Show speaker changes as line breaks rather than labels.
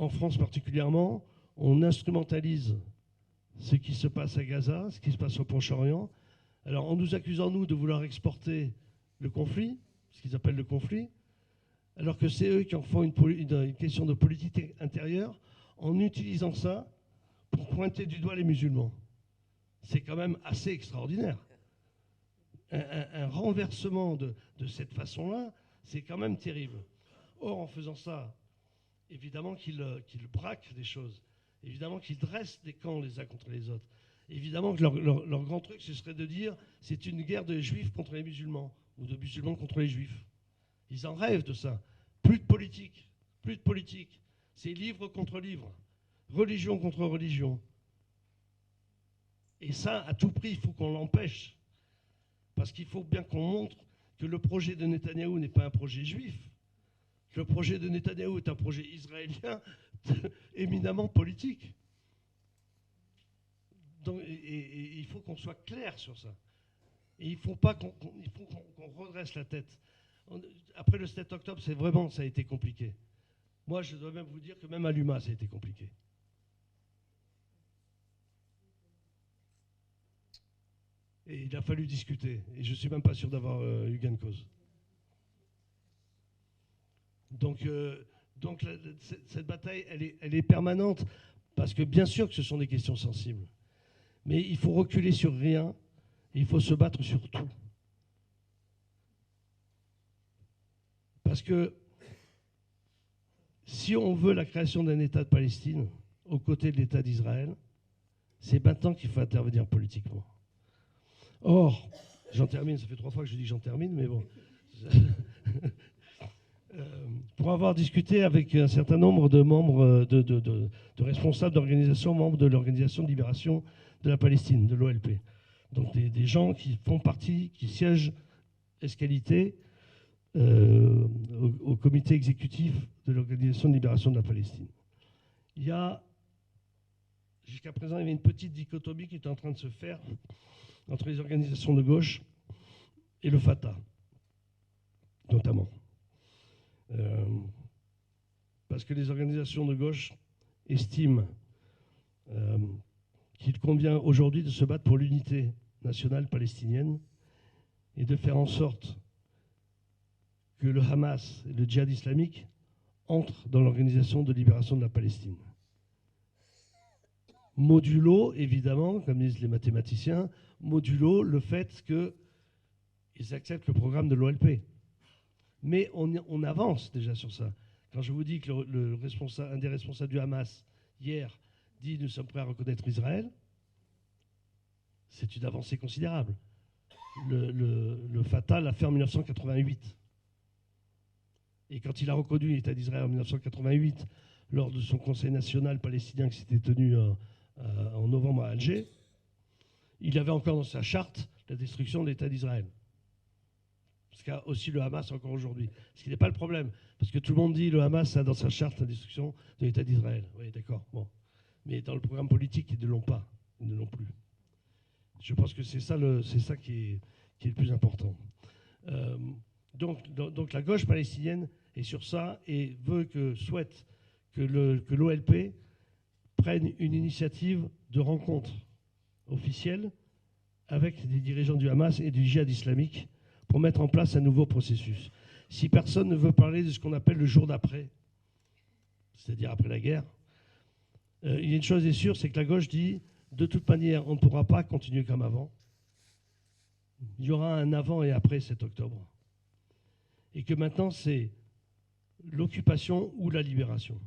en France particulièrement, on instrumentalise ce qui se passe à Gaza, ce qui se passe au Proche-Orient. Alors, en nous accusant, nous, de vouloir exporter le conflit, ce qu'ils appellent le conflit, alors que c'est eux qui en font une question de politique intérieure, en utilisant ça pour pointer du doigt les musulmans. C'est quand même assez extraordinaire. Un renversement de cette façon-là, c'est quand même terrible. Or, en faisant ça, évidemment qu'ils braquent des choses. Évidemment qu'ils dressent des camps les uns contre les autres. Évidemment que leur grand truc, ce serait de dire c'est une guerre de juifs contre les musulmans, ou de musulmans contre les juifs. Ils en rêvent de ça. Plus de politique. Plus de politique. C'est livre contre livre. Religion contre religion. Et ça, à tout prix, il faut qu'on l'empêche. Parce qu'il faut bien qu'on montre que le projet de Netanyahou n'est pas un projet juif. Que le projet de Netanyahou est un projet israélien éminemment politique. Donc, et il faut qu'on soit clair sur ça. Et il faut qu'on redresse la tête. Après le 7 octobre, ça a été compliqué. Moi, je dois même vous dire que même à l'UMA, ça a été compliqué. Et il a fallu discuter. Et je ne suis même pas sûr d'avoir eu gain de cause. Donc cette bataille, elle est permanente. Parce que bien sûr que ce sont des questions sensibles. Mais il faut reculer sur rien. Et il faut se battre sur tout. Parce que si on veut la création d'un État de Palestine aux côtés de l'État d'Israël, c'est maintenant qu'il faut intervenir politiquement. Or, j'en termine, ça fait 3 fois que je dis que j'en termine, mais bon. Pour avoir discuté avec un certain nombre de membres, de responsables d'organisations, membres de l'Organisation de libération de la Palestine, de l'OLP. Donc des gens qui font partie, qui siègent escalité au comité exécutif de l'Organisation de libération de la Palestine. Jusqu'à présent, il y avait une petite dichotomie qui était en train de se faire entre les organisations de gauche et le Fatah, notamment. Parce que les organisations de gauche estiment qu'il convient aujourd'hui de se battre pour l'unité nationale palestinienne et de faire en sorte que le Hamas et le djihad islamique entrent dans l'Organisation de libération de la Palestine. Modulo, évidemment, comme disent les mathématiciens, modulo le fait qu'ils acceptent le programme de l'OLP. Mais on avance déjà sur ça. Quand je vous dis que un des responsables du Hamas, hier, dit « nous sommes prêts à reconnaître Israël », c'est une avancée considérable. Le Fatah l'a fait en 1988. Et quand il a reconnu l'État d'Israël en 1988, lors de son Conseil national palestinien qui s'était tenu en novembre à Alger, il avait encore dans sa charte la destruction de l'État d'Israël. Ce qu'a aussi le Hamas encore aujourd'hui. Ce qui n'est pas le problème. Parce que tout le monde dit le Hamas a dans sa charte la destruction de l'État d'Israël. Oui, d'accord. Bon. Mais dans le programme politique, ils ne l'ont pas. Ils ne l'ont plus. Je pense que c'est ça qui est le plus important. Donc la gauche palestinienne est sur ça et souhaite que l'OLP prenne une initiative de rencontre officielle avec des dirigeants du Hamas et du djihad islamique pour mettre en place un nouveau processus. Si personne ne veut parler de ce qu'on appelle le jour d'après, c'est-à-dire après la guerre, il y a une chose est sûre, c'est que la gauche dit de toute manière, on ne pourra pas continuer comme avant. Il y aura un avant et après 7 octobre. Et que maintenant, c'est l'occupation ou la libération.